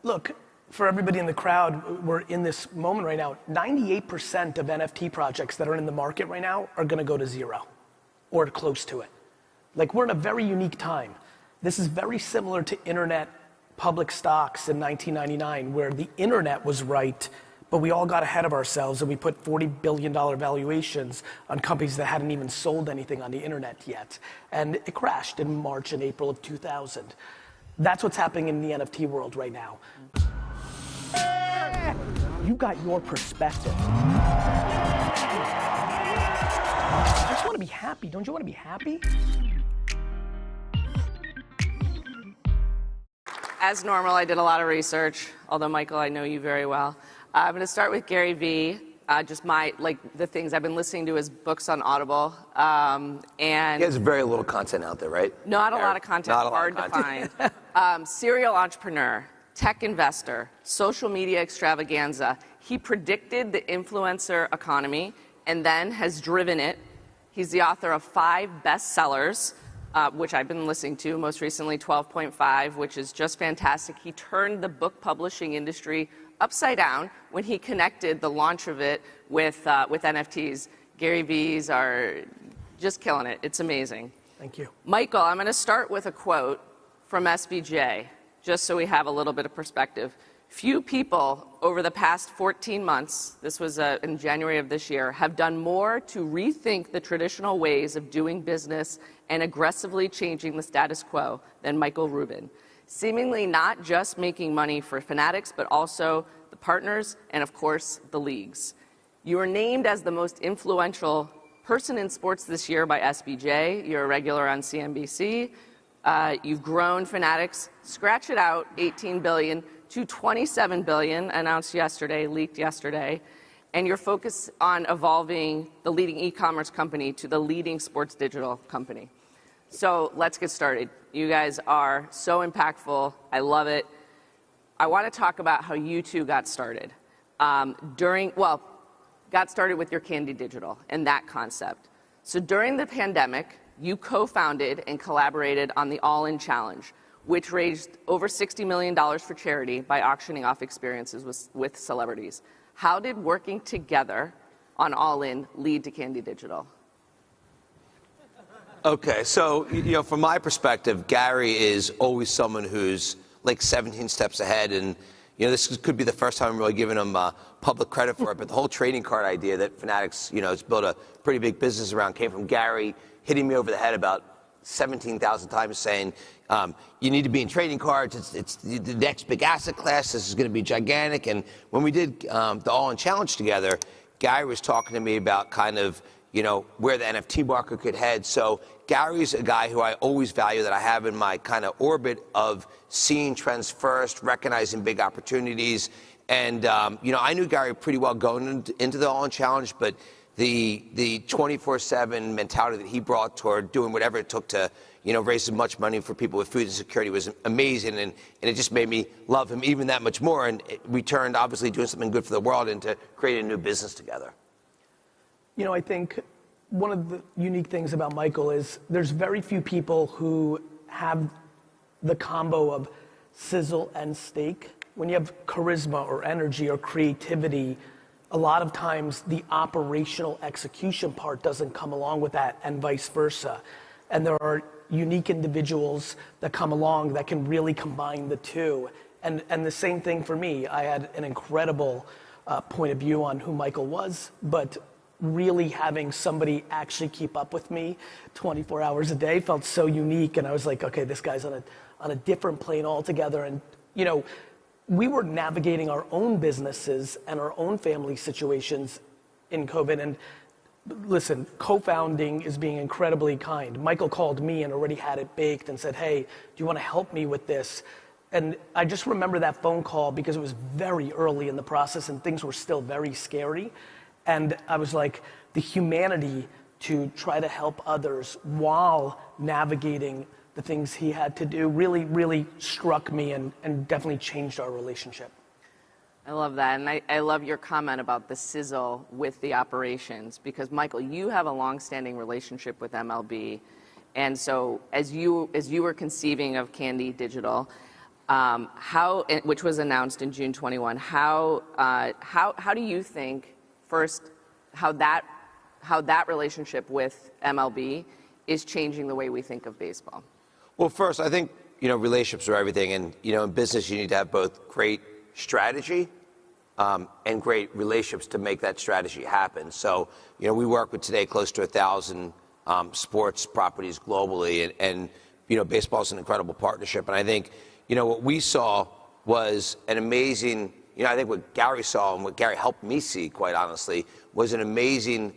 look, for everybody in the crowd, we're in this moment right now, 98% of NFT projects that are in the market right now are gonna go to zero or close to it. Like, we're in a very unique time. This is very similar to internet public stocks in 1999, where the internet was right, but we all got ahead of ourselves and we put $40 billion valuations on companies that hadn't even sold anything on the internet yet. And it crashed in March and April of 2000. That's what's happening in the NFT world right now. You got your perspective. I just want to be happy. Don't you want to be happy? As normal, I did a lot of research, although Michael, I know you very well. I'm going to start with GaryVee. Just the things I've been listening to his books on Audible, and he has very little content out there, right? Not a lot of content, hard to find. Serial entrepreneur, tech investor, social media extravaganza. He predicted the influencer economy and then has driven it. He's the author of 5 bestsellers, which I've been listening to, most recently 12.5, which is just fantastic. He turned the book publishing industry upside down when he connected the launch of it with NFTs. GaryVees are just killing it. It's amazing. Thank you. Michael, I'm going to start with a quote from SBJ, just so we have a little bit of perspective. Few people over the past 14 months, this was in January of this year, have done more to rethink the traditional ways of doing business and aggressively changing the status quo than Michael Rubin. Seemingly not just making money for Fanatics, but also the partners and, of course, the leagues. You were named as the most influential person in sports this year by SBJ. You're a regular on CNBC. You've grown Fanatics, scratch it out, 18 billion to 27 billion, announced yesterday, leaked yesterday. And you're focused on evolving the leading e-commerce company to the leading sports digital company. So let's get started. You guys are so impactful. I love it. I want to talk about how you two got started. Got started with your Candy Digital and that concept. So during the pandemic, you co-founded and collaborated on the All-In Challenge, which raised over $60 million for charity by auctioning off experiences with celebrities. How did working together on All-In lead to Candy Digital? Okay, so, from my perspective, Gary is always someone who's like 17 steps ahead, and, this could be the first time I'm really giving him public credit for it, but the whole trading card idea that Fanatics, has built a pretty big business around came from Gary hitting me over the head about 17,000 times saying, you need to be in trading cards, it's the next big asset class, this is going to be gigantic. And when we did the All-In Challenge together, Gary was talking to me about kind of, where the NFT market could head. So Gary's a guy who I always value, that I have in my kind of orbit of seeing trends first, recognizing big opportunities. And, I knew Gary pretty well going into the All-In Challenge, but the 24/7 mentality that he brought toward doing whatever it took to, raise as much money for people with food insecurity was amazing, and it just made me love him even that much more. And we turned, obviously, doing something good for the world into creating a new business together. I think one of the unique things about Michael is there's very few people who have the combo of sizzle and steak. When you have charisma or energy or creativity, a lot of times the operational execution part doesn't come along with that, and vice versa. And there are unique individuals that come along that can really combine the two. And the same thing for me. I had an incredible point of view on who Michael was, but really having somebody actually keep up with me 24 hours a day felt so unique. And I was like, okay, this guy's on a different plane altogether. And, we were navigating our own businesses and our own family situations in COVID. And listen, co-founding is being incredibly kind. Michael called me and already had it baked and said, hey, do you want to help me with this? And I just remember that phone call because it was very early in the process and things were still very scary. And I was like, the humanity to try to help others while navigating the things he had to do really, really struck me and definitely changed our relationship. I love that, and I love your comment about the sizzle with the operations, because Michael, you have a long-standing relationship with MLB, and so as you were conceiving of Candy Digital, which was announced in June 21. How do you think, first, how that relationship with MLB is changing the way we think of baseball? Well, first, I think, relationships are everything. And, in business, you need to have both great strategy and great relationships to make that strategy happen. So, we work with today close to 1,000 sports properties globally. And baseball is an incredible partnership. And I think, what we saw was an amazing, I think what Gary saw and what Gary helped me see, quite honestly, was an amazing,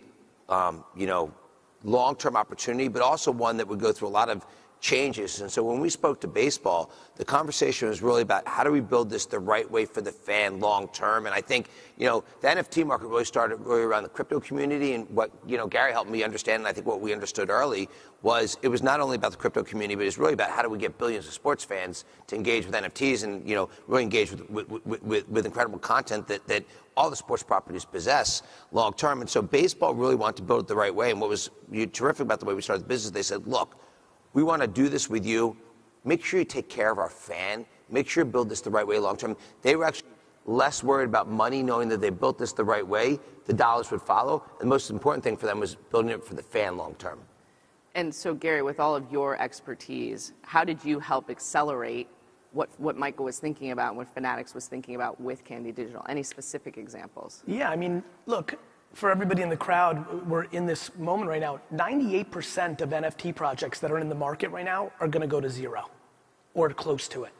long-term opportunity, but also one that would go through a lot of changes. And so when we spoke to baseball, the conversation was really about how do we build this the right way for the fan long term. And I think, the NFT market really started really around the crypto community. And what, Gary helped me understand, and I think what we understood early, was it was not only about the crypto community, but it's really about how do we get billions of sports fans to engage with NFTs and, really engage with incredible content that all the sports properties possess long term. And so baseball really wanted to build it the right way. And what was terrific about the way we started the business, they said, look, we want to do this with you. Make sure you take care of our fan. Make sure you build this the right way long term. They were actually less worried about money, knowing that they built this the right way, the dollars would follow. And the most important thing for them was building it for the fan long term. And so, Gary, with all of your expertise, how did you help accelerate what Michael was thinking about and what Fanatics was thinking about with Candy Digital? Any specific examples? Yeah, I mean, look, for everybody in the crowd, we're in this moment right now. 98% of NFT projects that are in the market right now are going to go to zero or close to it.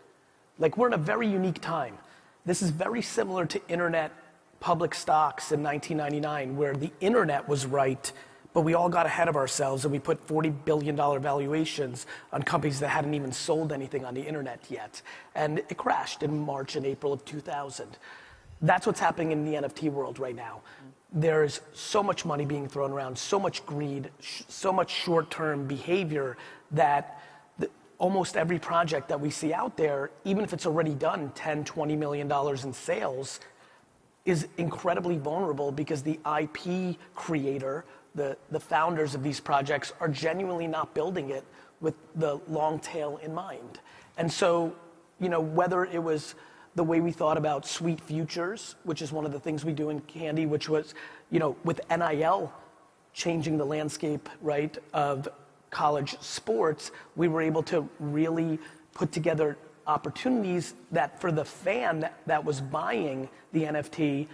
Like, we're in a very unique time. This is very similar to internet public stocks in 1999, where the internet was right, but we all got ahead of ourselves and we put $40 billion valuations on companies that hadn't even sold anything on the internet yet. And it crashed in March and April of 2000. That's what's happening in the NFT world right now. There's so much money being thrown around, so much greed, so much short-term behavior that almost every project that we see out there, even if it's already done $10, $20 million in sales, is incredibly vulnerable because the IP creator, the founders of these projects, are genuinely not building it with the long tail in mind. And so, whether it was the way we thought about Sweet Futures, which is one of the things we do in Candy, which was, with NIL changing the landscape, right, of college sports, we were able to really put together opportunities that for the fan that was buying the NFT,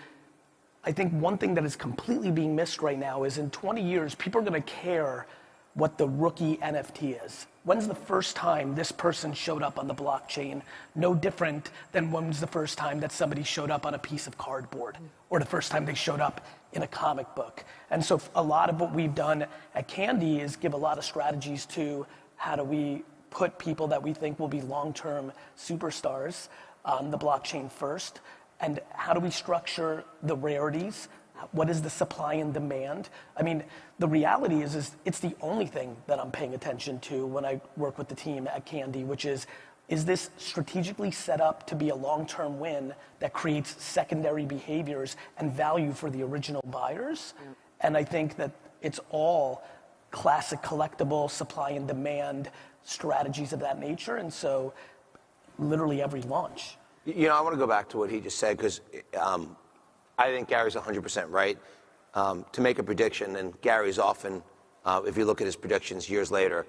I think one thing that is completely being missed right now is in 20 years, people are going to care what the rookie NFT is. When's the first time this person showed up on the blockchain? No different than when's the first time that somebody showed up on a piece of cardboard or the first time they showed up in a comic book. And so a lot of what we've done at Candy is give a lot of strategies to how do we put people that we think will be long-term superstars on the blockchain first, and how do we structure the rarities? What is the supply and demand? I mean, the reality is it's the only thing that I'm paying attention to when I work with the team at Candy, which is this strategically set up to be a long-term win that creates secondary behaviors and value for the original buyers? And I think that it's all classic collectible supply and demand strategies of that nature. And so literally every launch. I want to go back to what he just said, because I think Gary's 100% right. To make a prediction, and Gary's often, if you look at his predictions years later,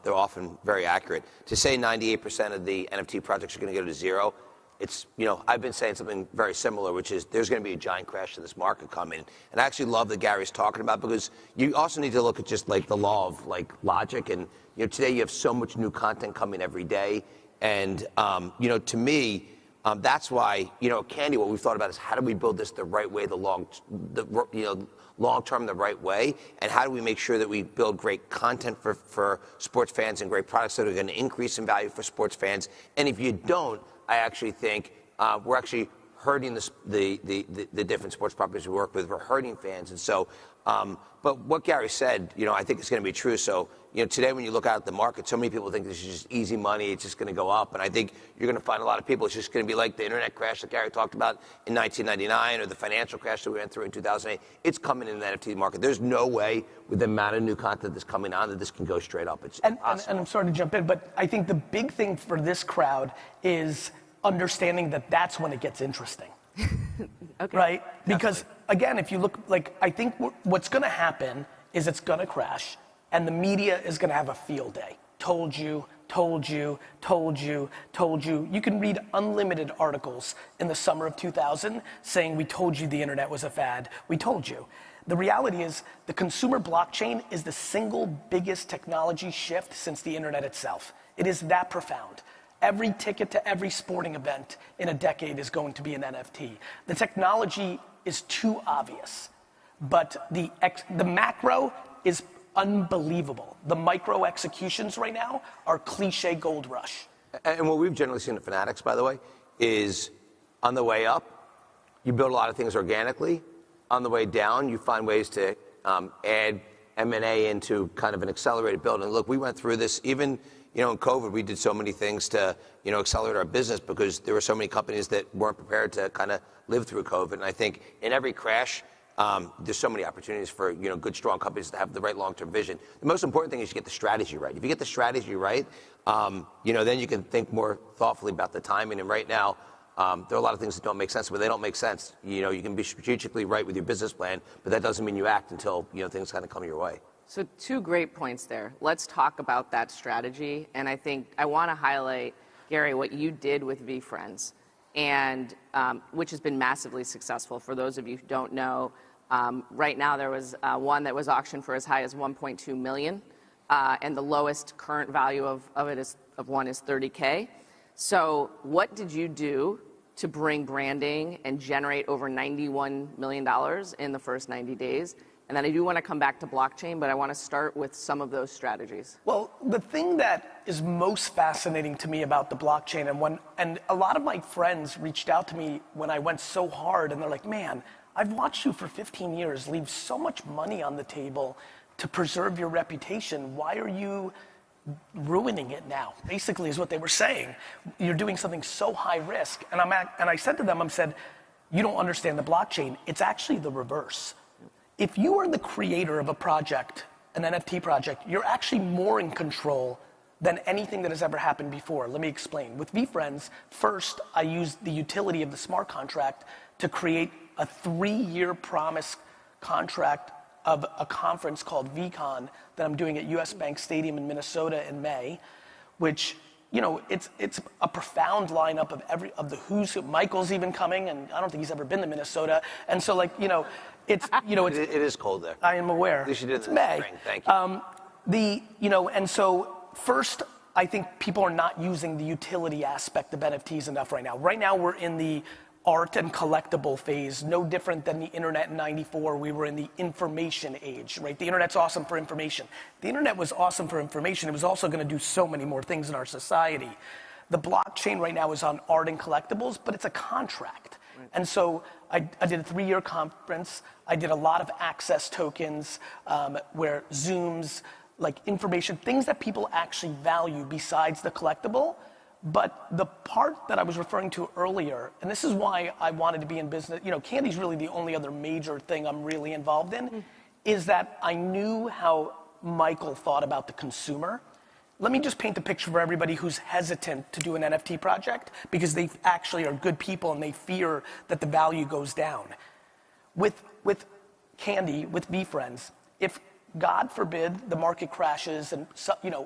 they're often very accurate. To say 98% of the NFT projects are going to go to zero, it's, I've been saying something very similar, which is there's going to be a giant crash to this market coming. And I actually love that Gary's talking about, because you also need to look at just like the law of like logic. And, today you have so much new content coming every day. And, to me, that's why, at Candy, what we've thought about is how do we build this the right way, long term, the right way, and how do we make sure that we build great content for sports fans and great products that are going to increase in value for sports fans. And if you don't, I actually think we're actually hurting the different sports properties we work with. We're hurting fans. And so, but what Gary said, I think it's going to be true. So, today when you look out at the market, so many people think this is just easy money. It's just going to go up. And I think you're going to find a lot of people, it's just going to be like the internet crash that Gary talked about in 1999 or the financial crash that we went through in 2008. It's coming in the NFT market. There's no way with the amount of new content that's coming on that this can go straight up. It's impossible. And I'm sorry to jump in, but I think the big thing for this crowd is understanding that that's when it gets interesting. Okay. Right? Because again, if you look, I think what's going to happen is it's going to crash and the media is going to have a field day. Told you, told you, told you, told you. You can read unlimited articles in the summer of 2000 saying, we told you the internet was a fad. We told you. The reality is the consumer blockchain is the single biggest technology shift since the internet itself. It is that profound. Every ticket to every sporting event in a decade is going to be an NFT. The technology is too obvious, but the macro is unbelievable. The micro executions right now are cliche gold rush. And what we've generally seen at Fanatics, by the way, is on the way up, you build a lot of things organically. On the way down, you find ways to add M&A into kind of an accelerated build. And look, we went through this even, in COVID, we did so many things to, accelerate our business because there were so many companies that weren't prepared to kind of live through COVID. And I think in every crash, there's so many opportunities for, good, strong companies to have the right long-term vision. The most important thing is you get the strategy right. If you get the strategy right, then you can think more thoughtfully about the timing. And right now, there are a lot of things that don't make sense, but they don't make sense. You can be strategically right with your business plan, but that doesn't mean you act until, things kind of come your way. So 2 great points there. Let's talk about that strategy. And I think I want to highlight, Gary, what you did with VeeFriends, and which has been massively successful. For those of you who don't know, right now there was one that was auctioned for as high as $1.2 million, and the lowest current value of one is $30K. So what did you do to bring branding and generate over $91 million in the first 90 days? And then I do want to come back to blockchain, but I want to start with some of those strategies. Well, the thing that is most fascinating to me about the blockchain, and a lot of my friends reached out to me when I went so hard, and they're like, man, I've watched you for 15 years leave so much money on the table to preserve your reputation. Why are you ruining it now? Basically is what they were saying. You're doing something so high risk. And I said to them, I said, you don't understand the blockchain. It's actually the reverse. If you are the creator of a project, an NFT project, you're actually more in control than anything that has ever happened before. Let me explain. With VeeFriends, first, I used the utility of the smart contract to create a 3-year promise contract of a conference called VCon that I'm doing at US Bank Stadium in Minnesota in May, which, it's a profound lineup of the who's who. Michael's even coming, and I don't think he's ever been to Minnesota. And so, it is cold there. I am aware. At least you did it's in May. Spring. Thank you. And so first, I think people are not using the utility aspect of NFTs enough right now. Right now, we're in the art and collectible phase, no different than the internet in '94. We were in the information age, right? The internet's awesome for information. The internet was awesome for information. It was also going to do so many more things in our society. The blockchain right now is on art and collectibles, but it's a contract. Right. And so I did a 3-year conference. I did a lot of access tokens, where Zooms, information, things that people actually value besides the collectible. But the part that I was referring to earlier, and this is why I wanted to be in business, candy's really the only other major thing I'm really involved in, is that I knew how Michael thought about the consumer. Let me just paint the picture for everybody who's hesitant to do an NFT project because they actually are good people and they fear that the value goes down. With Candy, with VeeFriends, if God forbid the market crashes, and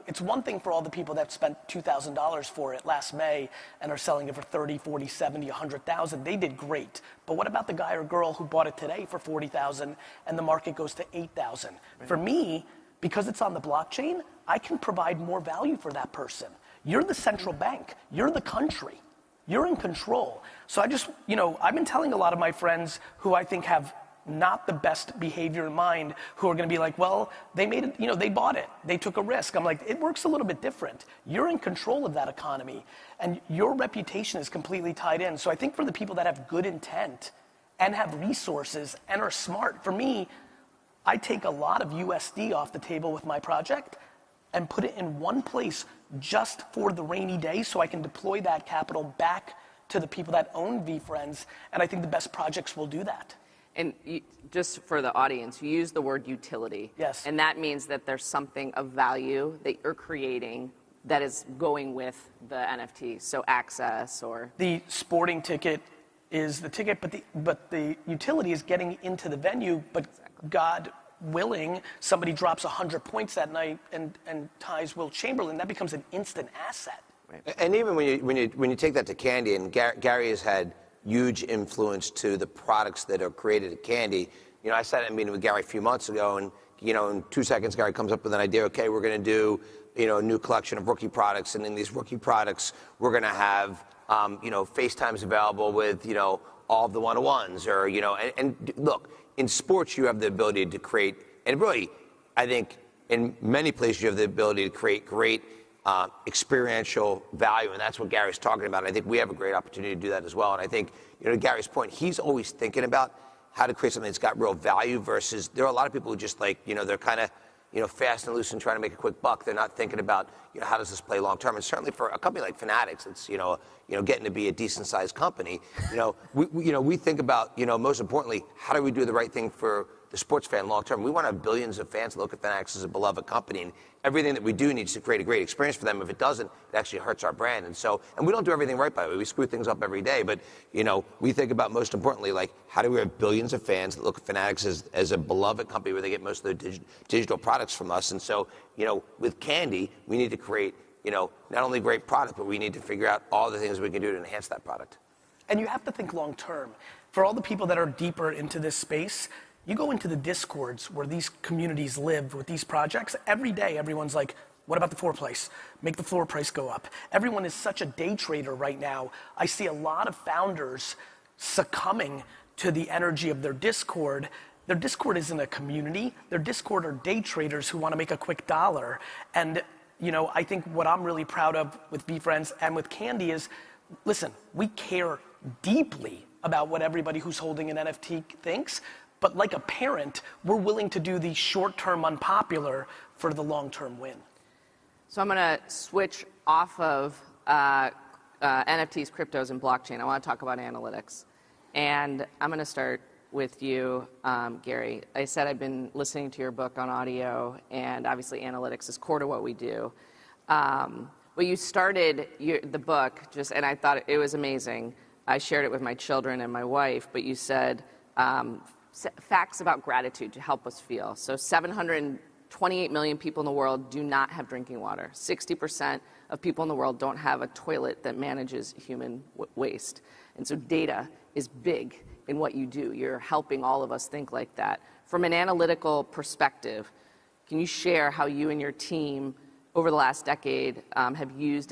it's one thing for all the people that spent $2,000 for it last May and are selling it for 30, 40, 70, 100,000. They did great. But what about the guy or girl who bought it today for 40,000 and the market goes to 8,000? Right. For me, because it's on the blockchain, I can provide more value for that person. You're the central bank. You're the country. You're in control. So I just, I've been telling a lot of my friends who I think have not the best behavior in mind who are going to be like, well, they made it, they bought it. They took a risk. I'm like, it works a little bit different. You're in control of that economy and your reputation is completely tied in. So I think for the people that have good intent and have resources and are smart, for me, I take a lot of USD off the table with my project and put it in one place just for the rainy day so I can deploy that capital back to the people that own VeeFriends. And I think the best projects will do that. And just for the audience, you use the word utility. Yes. And that means that there's something of value that you're creating that is going with the NFT. So access or... The sporting ticket is the ticket, but the utility is getting into the venue, but exactly. God willing, somebody drops 100 points that night and ties Will Chamberlain, that becomes an instant asset. Right. And even when you take that to Candy, and Gary has had huge influence to the products that are created at Candy. I sat in a meeting with Gary a few months ago, and in 2 seconds, Gary comes up with an idea. Okay, we're going to do a new collection of rookie products, and in these rookie products, we're going to have FaceTimes available with all of the one-on-ones, or and look, in sports you have the ability to create, and really, I think in many places you have the ability to create great experiential value, and that's what Gary's talking about. And I think we have a great opportunity to do that as well. And I think, to Gary's point, he's always thinking about how to create something that's got real value versus there are a lot of people who just like, they're kind of, fast and loose and trying to make a quick buck. They're not thinking about, how does this play long term? And certainly for a company like Fanatics, it's, getting to be a decent sized company. We think about, most importantly, how do we do the right thing for the sports fan long term? We want to have billions of fans look at Fanatics as a beloved company, and everything that we do needs to create a great experience for them. If it doesn't, it actually hurts our brand. And we don't do everything right, by the way. We screw things up every day, but we think about, most importantly, like, how do we have billions of fans that look at Fanatics as a beloved company where they get most of their digital products from us. And so, with Candy, we need to create, not only great product, but we need to figure out all the things we can do to enhance that product. And you have to think long term. For all the people that are deeper into this space, you go into the discords where these communities live with these projects, every day everyone's like, what about the floor price? Make the floor price go up. Everyone is such a day trader right now. I see a lot of founders succumbing to the energy of their Discord. Their Discord isn't a community. Their Discord are day traders who want to make a quick dollar. And I think what I'm really proud of with VeeFriends and with Candy is, listen, we care deeply about what everybody who's holding an NFT thinks. But like a parent, we're willing to do the short-term unpopular for the long-term win. So I'm going to switch off of NFTs, cryptos, and blockchain. I want to talk about analytics. And I'm going to start with you, Gary. I said I've been listening to your book on audio, and obviously analytics is core to what we do. But you started the book, and I thought it was amazing. I shared it with my children and my wife, but you said... facts about gratitude to help us feel. So 728 million people in the world do not have drinking water. 60% of people in the world don't have a toilet that manages human waste. And so data is big in what you do. You're helping all of us think like that. From an analytical perspective, can you share how you and your team over the last decade have used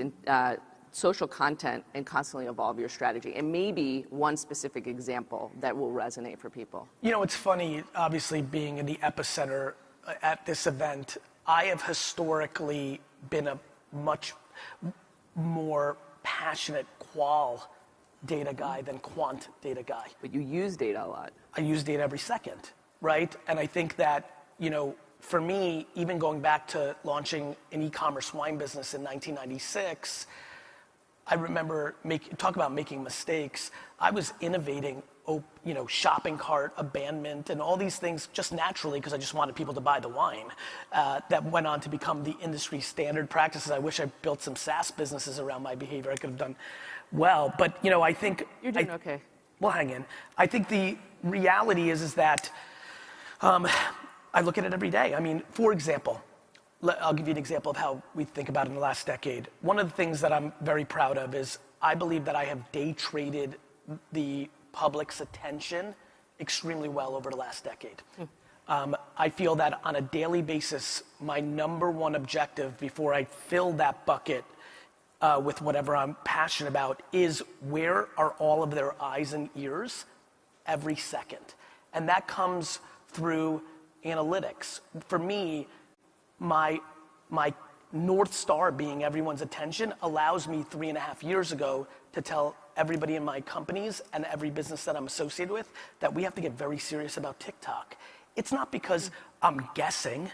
social content and constantly evolve your strategy? And maybe one specific example that will resonate for people. It's funny, obviously being in the epicenter at this event, I have historically been a much more passionate qual data guy than quant data guy. But you use data a lot. I use data every second, right? And I think that, for me, even going back to launching an e-commerce wine business in 1996, I remember talk about making mistakes. I was innovating, shopping cart, abandonment, and all these things just naturally because I just wanted people to buy the wine. That went on to become the industry standard practices. I wish I built some SaaS businesses around my behavior. I could have done well, but I think you're doing okay. Well, hang in. I think the reality is that I look at it every day. I mean, for example. I'll give you an example of how we think about it in the last decade. One of the things that I'm very proud of is I believe that I have day traded the public's attention extremely well over the last decade. I feel that on a daily basis, my number one objective before I fill that bucket with whatever I'm passionate about is where are all of their eyes and ears every second. And that comes through analytics. For me, my North Star being everyone's attention allows me 3.5 years ago to tell everybody in my companies and every business that I'm associated with that we have to get very serious about TikTok. It's not because I'm guessing,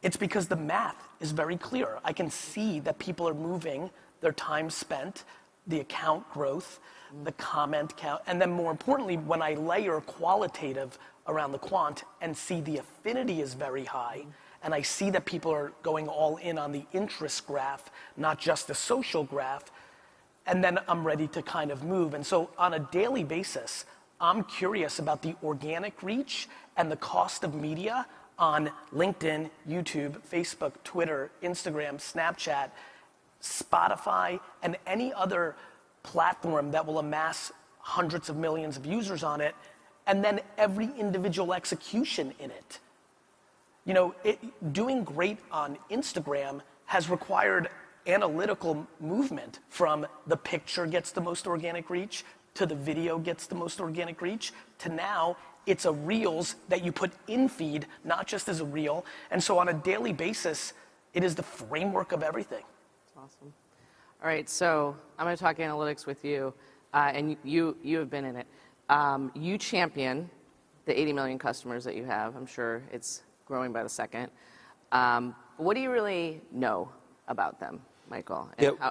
it's because the math is very clear. I can see that people are moving their time spent, the account growth, the comment count, and then more importantly, when I layer qualitative around the quant and see the affinity is very high, and I see that people are going all in on the interest graph, not just the social graph, and then I'm ready to kind of move. And so on a daily basis, I'm curious about the organic reach and the cost of media on LinkedIn, YouTube, Facebook, Twitter, Instagram, Snapchat, Spotify, and any other platform that will amass hundreds of millions of users on it, and then every individual execution in it. You know, doing great on Instagram has required analytical movement from the picture gets the most organic reach, to the video gets the most organic reach, to now it's a Reels that you put in feed, not just as a Reel. And so on a daily basis, it is the framework of everything. That's awesome. All right, so I'm going to talk analytics with you, and you have been in it. You champion the 80 million customers that you have. I'm sure it's growing by the second. What do you really know about them, Michael?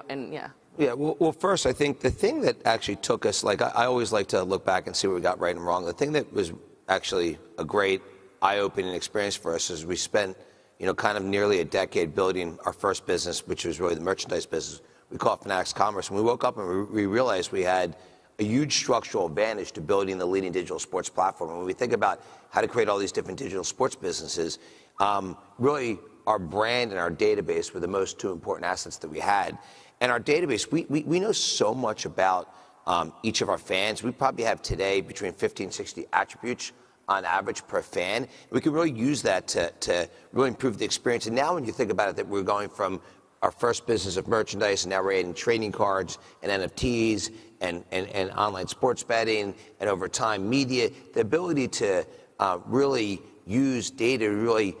And Yeah, well, first, I think the thing that actually took us, like, I always like to look back and see what we got right and wrong. The thing that was actually a great eye-opening experience for us is we spent, kind of nearly a decade building our first business, which was really the merchandise business. We call it Fanatics Commerce. And we woke up and we realized we had a huge structural advantage to building the leading digital sports platform. And when we think about how to create all these different digital sports businesses, really our brand and our database were the most two important assets that we had. And our database, we know so much about each of our fans. We probably have today between 50 and 60 attributes on average per fan. We can really use that to really improve the experience. And now when you think about it, that we're going from our first business of merchandise, and now we're adding trading cards and NFTs and online sports betting, and over time media, the ability to really use data to really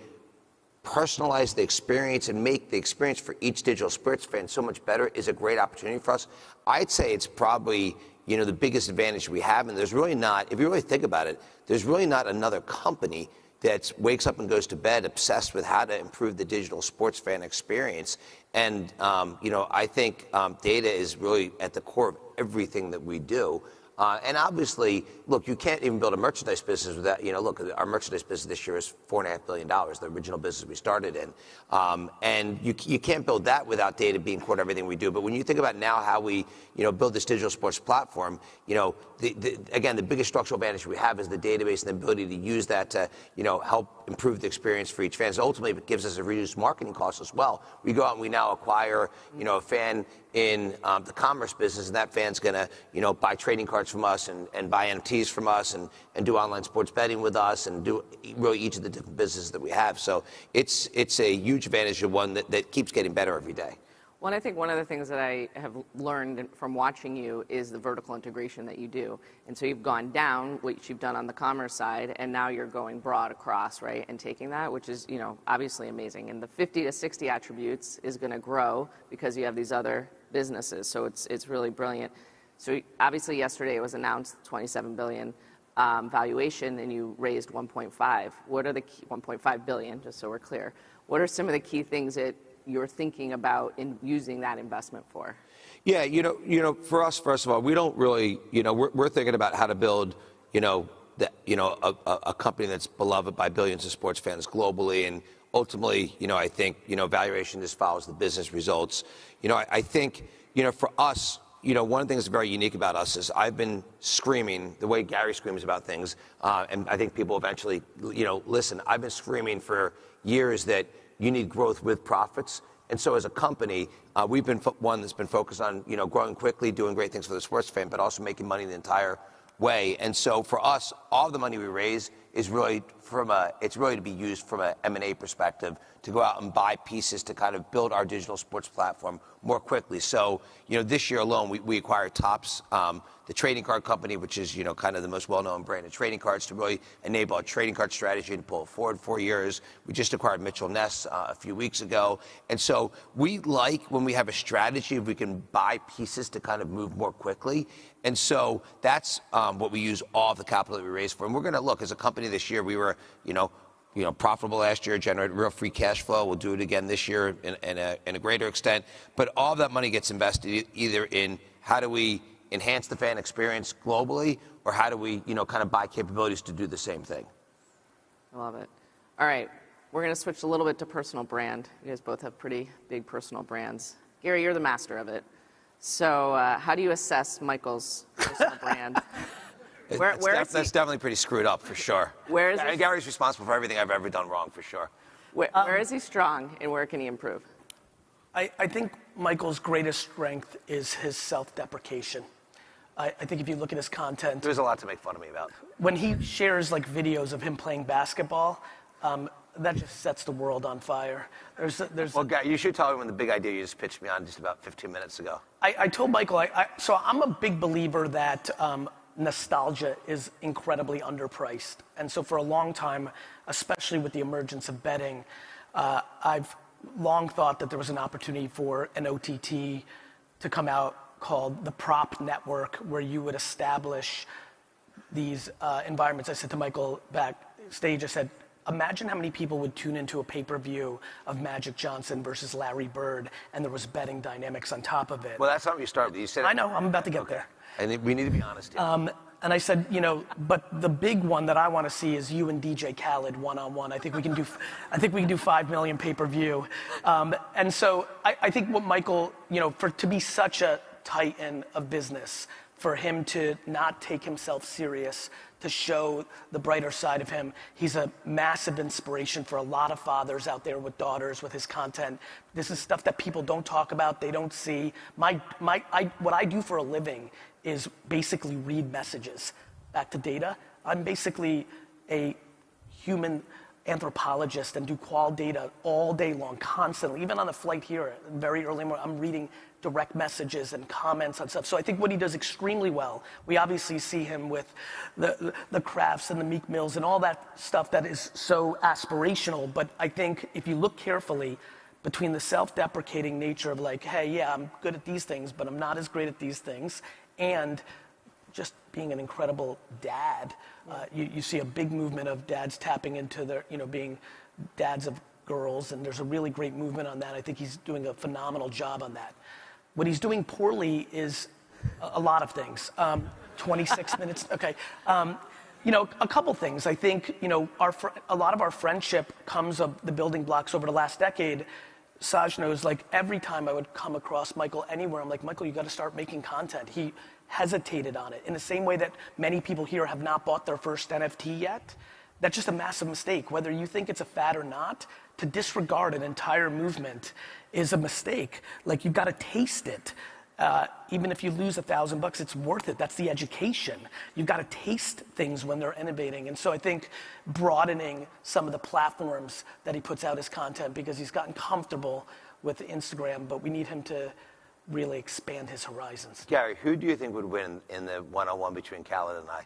personalize the experience and make the experience for each digital sports fan so much better is a great opportunity for us. I'd say it's probably, the biggest advantage we have, and there's really not, if you really think about it, there's really not another company that wakes up and goes to bed obsessed with how to improve the digital sports fan experience. And, I think data is really at the core of everything that we do. And obviously, look, you can't even build a merchandise business without, look, our merchandise business this year is $4.5 billion, the original business we started in. And you can't build that without data being core to everything we do. But when you think about now how we, build this digital sports platform, again, the biggest structural advantage we have is the database and the ability to use that to, help improve the experience for each fan. So ultimately, it gives us a reduced marketing cost as well. We go out and we now acquire, a fan in the commerce business, and that fan's going to, buy trading cards from us and buy NFTs from us and do online sports betting with us and do really each of the different businesses that we have. So it's a huge advantage of one that keeps getting better every day. Well, I think one of the things that I have learned from watching you is the vertical integration that you do. And so you've gone down, which you've done on the commerce side, and now you're going broad across, right, and taking that, which is, obviously amazing. And the 50 to 60 attributes is going to grow because you have these other businesses. So it's really brilliant. So obviously yesterday it was announced $27 billion valuation, and you raised 1.5. What are the 1.5 billion, just so we're clear? What are some of the key things that you're thinking about in using that investment for? Yeah, for us, first of all, we don't really, we're thinking about how to build, a company that's beloved by billions of sports fans globally, and ultimately, I think, valuation just follows the business results. I think, for us, one of the things that's very unique about us is I've been screaming the way Gary screams about things, and I think people eventually, listen. I've been screaming for years that you need growth with profits. And so as a company, we've been one that's been focused on, growing quickly, doing great things for the sports fan, but also making money the entire way. And so for us, all the money we raise is really it's really to be used from an M&A perspective to go out and buy pieces to kind of build our digital sports platform more quickly. So, this year alone, we acquired Topps, the trading card company, which is, kind of the most well-known brand of trading cards, to really enable our trading card strategy to pull it forward 4 years. We just acquired Mitchell Ness a few weeks ago. And so we like when we have a strategy, we can buy pieces to kind of move more quickly. And so that's what we use all of the capital that we raised for. And we're going to look, as a company this year, we were, profitable last year, generated real free cash flow. We'll do it again this year in a greater extent. But all of that money gets invested either in how do we enhance the fan experience globally, or how do we, kind of buy capabilities to do the same thing. I love it. All right, we're going to switch a little bit to personal brand. You guys both have pretty big personal brands. Gary, you're the master of it. So how do you assess Michael's personal brand? That's definitely pretty screwed up, for sure. Gary's responsible for everything I've ever done wrong, for sure. Where is he strong, and where can he improve? I think Michael's greatest strength is his self-deprecation. I think if you look at his content, there's a lot to make fun of me about. When he shares videos of him playing basketball, that just sets the world on fire. Well, Gary, you should tell me when the big idea you just pitched me on just about 15 minutes ago. I told Michael, so I'm a big believer that nostalgia is incredibly underpriced. And so for a long time, especially with the emergence of betting, I've long thought that there was an opportunity for an OTT to come out called the Prop Network, where you would establish these environments. I said to Michael backstage, I said, imagine how many people would tune into a pay-per-view of Magic Johnson versus Larry Bird, and there was betting dynamics on top of it. Well, that's something you start with. You said I know, I'm about to get there. And we need to be honest here. And I said, but the big one that I want to see is you and DJ Khaled one-on-one. I think we can do 5 million pay-per-view. And so I think what Michael, to be such a titan of business, for him to not take himself serious, to show the brighter side of him. He's a massive inspiration for a lot of fathers out there with daughters, with his content. This is stuff that people don't talk about, they don't see. What I do for a living is basically read messages back to data. I'm basically a human anthropologist and do qual data all day long, constantly. Even on the flight here, very early morning, I'm reading direct messages and comments on stuff. So I think what he does extremely well, we obviously see him with the Crafts and the Meek Mills and all that stuff that is so aspirational. But I think if you look carefully, between the self-deprecating nature of hey, yeah, I'm good at these things, but I'm not as great at these things, and just being an incredible dad. You see a big movement of dads tapping into their, being dads of girls, and there's a really great movement on that. I think he's doing a phenomenal job on that. What he's doing poorly is a lot of things. 26 minutes, okay. A couple things. I think, a lot of our friendship comes of the building blocks over the last decade. Saj knows, every time I would come across Michael anywhere, I'm like, Michael, you got to start making content. He hesitated on it in the same way that many people here have not bought their first NFT yet. That's just a massive mistake. Whether you think it's a fad or not, to disregard an entire movement is a mistake. You've got to taste it. Even if you lose $1,000, it's worth it. That's the education. You've got to taste things when they're innovating. And so I think broadening some of the platforms that he puts out his content, because he's gotten comfortable with Instagram, but we need him to really expand his horizons. Gary, who do you think would win in the one-on-one between Khaled and I?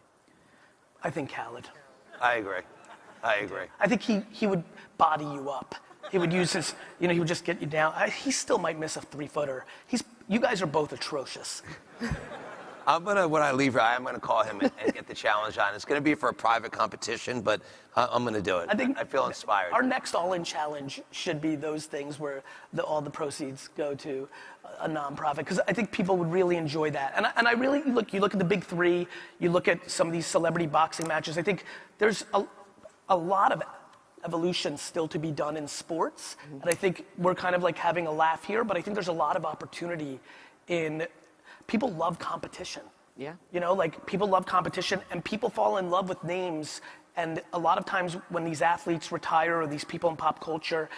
I think Khaled. I agree. I think he would body you up. He would use his, he would just get you down. He still might miss a 3-footer. You guys are both atrocious. When I leave here, I'm gonna call him and get the challenge on. It's gonna be for a private competition, but I'm gonna do it. I feel inspired. Our next all-in challenge should be those things where all the proceeds go to a nonprofit, because I think people would really enjoy that. And I really you look at the big three, you look at some of these celebrity boxing matches. I think there's a lot of evolution still to be done in sports, and I think we're kind of having a laugh here, but I think there's a lot of opportunity in. People love competition. Yeah. People love competition, and people fall in love with names. And a lot of times when these athletes retire, or these people in pop culture,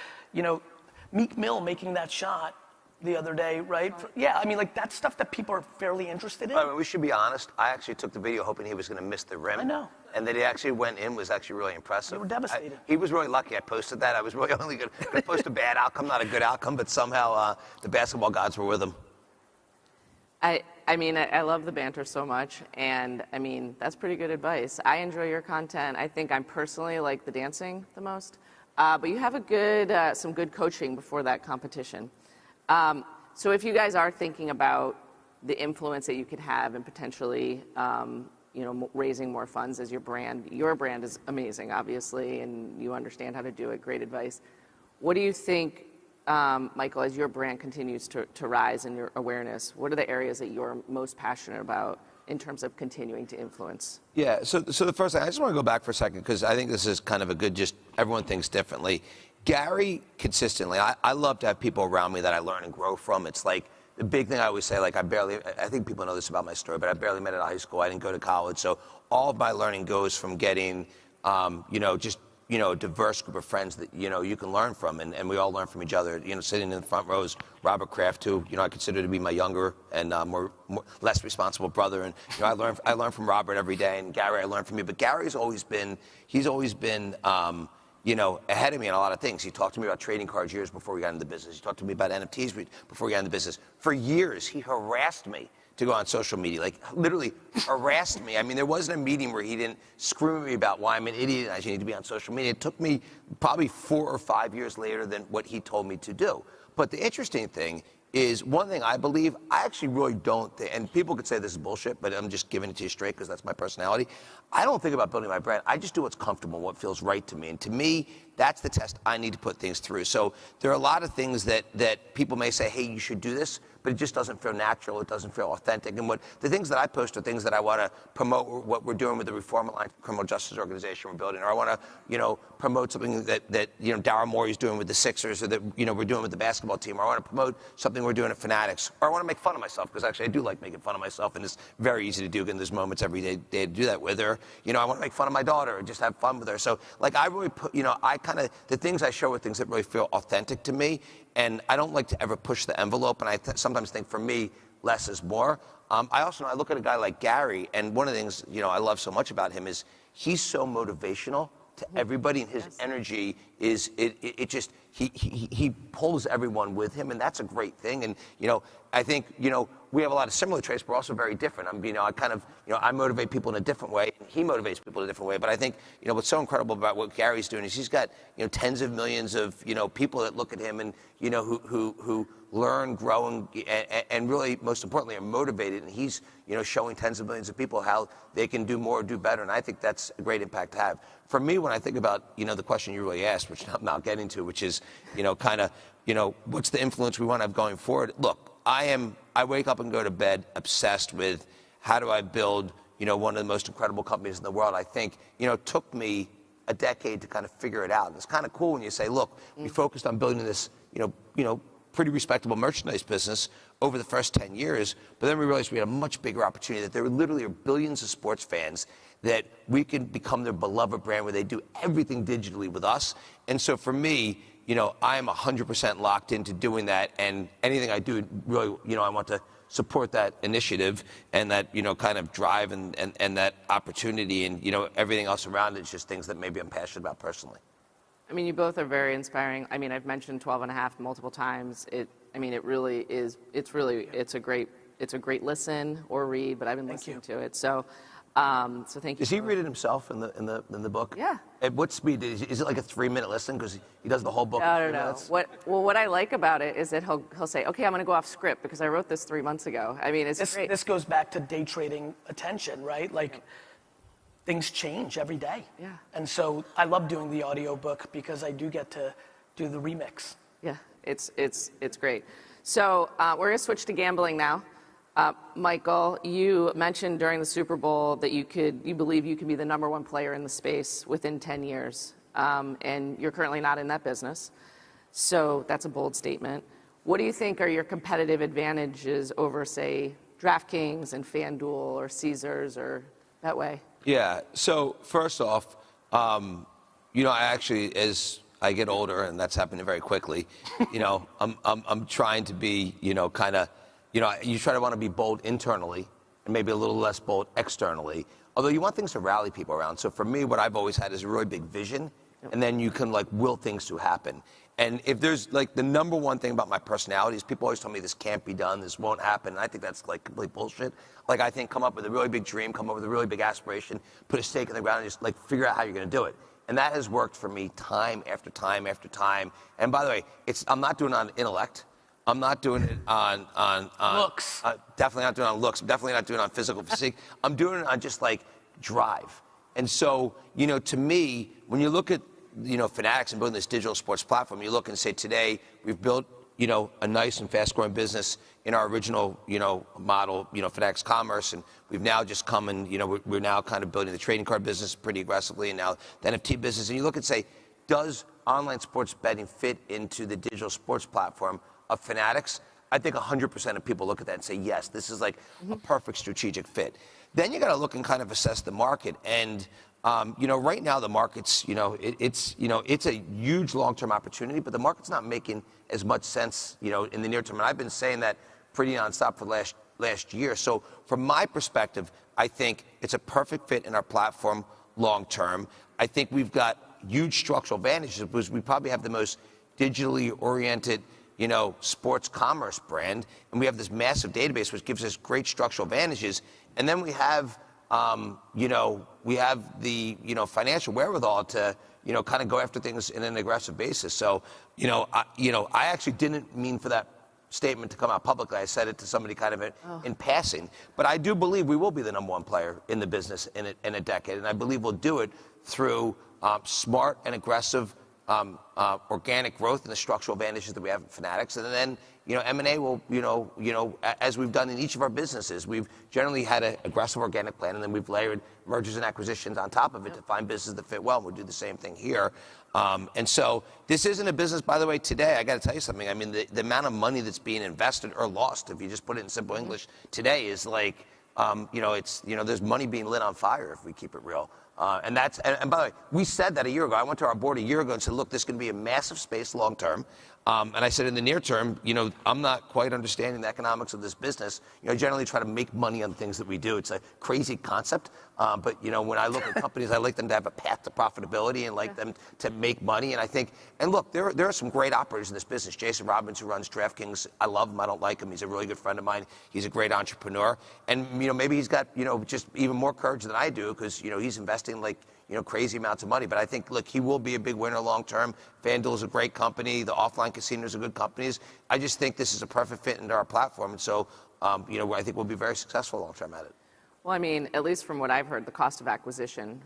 Meek Mill making that shot the other day, right? Yeah, I mean, like, that's stuff that people are fairly interested in. I mean, we should be honest. I actually took the video hoping he was going to miss the rim. I know. And that he actually went in was actually really impressive. You were devastated. He was really lucky I posted that. I was really only going to post a bad outcome, not a good outcome, but somehow the basketball gods were with him. I mean, I love the banter so much, and I mean, that's pretty good advice. I enjoy your content. I think I'm personally like the dancing the most, but you have some good coaching before that competition. So if you guys are thinking about the influence that you could have and potentially, raising more funds as your brand is amazing, obviously, and you understand how to do it. Great advice. What do you think, Michael, as your brand continues to rise in your awareness, what are the areas that you're most passionate about in terms of continuing to influence? Yeah, so the first thing, I just want to go back for a second because I think this is kind of a good, just everyone thinks differently. Gary, consistently, I love to have people around me that I learn and grow from. It's like the big thing I always say, like I think people know this about my story, but I barely met at high school. I didn't go to college. So all of my learning goes from getting, a diverse group of friends that, you can learn from. And we all learn from each other. Sitting in the front rows, Robert Kraft, who, I consider to be my younger and less responsible brother. And, I learn from Robert every day. And Gary, I learn from you. But Gary's always been, ahead of me in a lot of things. He talked to me about trading cards years before we got into the business. He talked to me about NFTs before we got into the business. For years, he harassed me to go on social media, like literally harassed me. I mean, there wasn't a meeting where he didn't scream at me about why I'm an idiot and I should need to be on social media. It took me probably 4 or 5 years later than what he told me to do. But the interesting thing is, one thing I believe, I actually really don't think, and people could say this is bullshit, but I'm just giving it to you straight because that's my personality. I don't think about building my brand. I just do what's comfortable, what feels right to me. And to me, that's the test I need to put things through. So there are a lot of things that people may say, hey, you should do this, but it just doesn't feel natural. It doesn't feel authentic. And the things that I post are things that I want to promote, what we're doing with the Reform Alliance criminal justice organization we're building, or I want to, promote something that Daryl Morey's doing with the Sixers, or that, we're doing with the basketball team, or I want to promote something we're doing at Fanatics, or I want to make fun of myself, because actually I do like making fun of myself, and it's very easy to do in those moments every day to do that with her. I want to make fun of my daughter and just have fun with her. So, like, I really put, the things I show are things that really feel authentic to me, and I don't like to ever push the envelope, and I sometimes think, for me, less is more. I look at a guy like Gary, and one of the things, I love so much about him is he's so motivational to everybody, and his energy is, he pulls everyone with him, and that's a great thing. And, I think, we have a lot of similar traits, but we're also very different. I motivate people in a different way, and he motivates people in a different way. But I think, what's so incredible about what Gary's doing is he's got, tens of millions of, people that look at him and, who learn, grow, and really, most importantly, are motivated. And he's, showing tens of millions of people how they can do more, do better. And I think that's a great impact to have. For me, when I think about, the question you really asked, which I'm not getting to, which is, what's the influence we want to have going forward? Look, I wake up and go to bed obsessed with how do I build, one of the most incredible companies in the world. I think, it took me a decade to kind of figure it out. And it's kind of cool when you say, look, we focused on building this, pretty respectable merchandise business over the first 10 years, but then we realized we had a much bigger opportunity, that there literally are billions of sports fans that we can become their beloved brand where they do everything digitally with us. And so for me, I am 100% locked into doing that, and anything I do, really, I want to support that initiative and that, kind of drive and that opportunity, and, everything else around it is just things that maybe I'm passionate about personally. I mean, you both are very inspiring. I mean, I've mentioned 12 and a half multiple times. It really is, it's a great listen or read, but I've been listening to it. So thank you. Does he read it himself in the book? Yeah. At what speed? Is it like a 3-minute listen? Because he does the whole book No, in 3 minutes? What I like about it is that he'll say, okay, I'm going to go off script because I wrote this 3 months ago. I mean, it's great. This goes back to day trading attention, right? Like, things change every day. Yeah. And so I love doing the audiobook because I do get to do the remix. Yeah, it's great. So we're going to switch to gambling now. Michael, you mentioned during the Super Bowl that you believe you can be the #1 player in the space within 10 years. And you're currently not in that business. So that's a bold statement. What do you think are your competitive advantages over, say, DraftKings and FanDuel or Caesars or that way? Yeah. So first off, I actually, as I get older, and that's happening very quickly, I'm trying to be, kind of, you try to want to be bold internally and maybe a little less bold externally. Although you want things to rally people around. So for me, what I've always had is a really big vision, and then you can like will things to happen. And if there's like the number one thing about my personality is people always tell me this can't be done, this won't happen. And I think that's like complete bullshit. Like I think come up with a really big dream, come up with a really big aspiration, put a stake in the ground and just like figure out how you're going to do it. And that has worked for me time after time after time. And by the way, I'm not doing it on intellect. I'm not doing it on looks. Definitely not doing it on looks. I'm definitely not doing it on physical physique. I'm doing it on just like drive. And so, to me, when you look at Fanatics and building this digital sports platform, you look and say today we've built, a nice and fast-growing business in our original, model, Fanatics Commerce, and we've now just come and, we're now kind of building the trading card business pretty aggressively, and now the NFT business. And you look and say, does online sports betting fit into the digital sports platform of Fanatics? I think 100% of people look at that and say, yes, this is like a perfect strategic fit. Then you got to look and kind of assess the market. And right now the market's, it's a huge long-term opportunity, but the market's not making as much sense, in the near term. And I've been saying that pretty nonstop for last year. So from my perspective, I think it's a perfect fit in our platform long-term. I think we've got huge structural advantages because we probably have the most digitally oriented, sports commerce brand, and we have this massive database which gives us great structural advantages. And then we have, we have the, financial wherewithal to, kind of go after things in an aggressive basis. So, I actually didn't mean for that statement to come out publicly. I said it to somebody kind of in passing. But I do believe we will be the number one player in the business in a decade, and I believe we'll do it through smart and aggressive organic growth and the structural advantages that we have at Fanatics. And then, M&A will, as we've done in each of our businesses, we've generally had an aggressive organic plan, and then we've layered mergers and acquisitions on top of it to find businesses that fit well. We'll do the same thing here. And so this isn't a business, by the way, today, I got to tell you something. I mean, the amount of money that's being invested or lost, if you just put it in simple English, today is like, there's money being lit on fire if we keep it real. And by the way, we said that a year ago. I went to our board a year ago and said, look, this is going to be a massive space long term. And I said, in the near term, I'm not quite understanding the economics of this business. I generally try to make money on things that we do. It's a crazy concept. But, when I look at companies, I like them to have a path to profitability and like them to make money. And I think, and look, there are some great operators in this business. Jason Robbins, who runs DraftKings, I love him. I don't like him. He's a really good friend of mine. He's a great entrepreneur. And, maybe he's got, just even more courage than I do because, he's investing like, crazy amounts of money. But I think, look, he will be a big winner long term. FanDuel is a great company. The offline casinos are good companies. I just think this is a perfect fit into our platform. And so, I think we'll be very successful long term at it. Well, I mean, at least from what I've heard, the cost of acquisition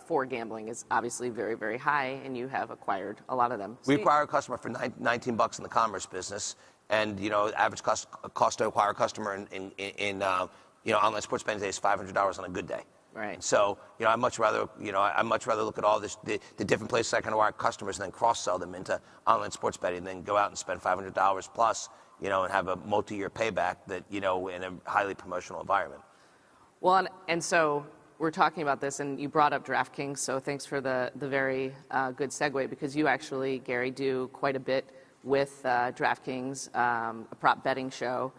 for gambling is obviously very, very high, and you have acquired a lot of them. We acquire a customer for $19 in the commerce business, and average cost to acquire a customer in online sports betting today is $500 on a good day. Right. So, I much rather look at all the different places I can acquire customers and then cross-sell them into online sports betting than go out and spend $500 plus, and have a multi-year payback that, in a highly promotional environment. Well, and so we're talking about this, and you brought up DraftKings, so thanks for the very good segue, because you actually, Gary, do quite a bit with DraftKings, a prop betting show.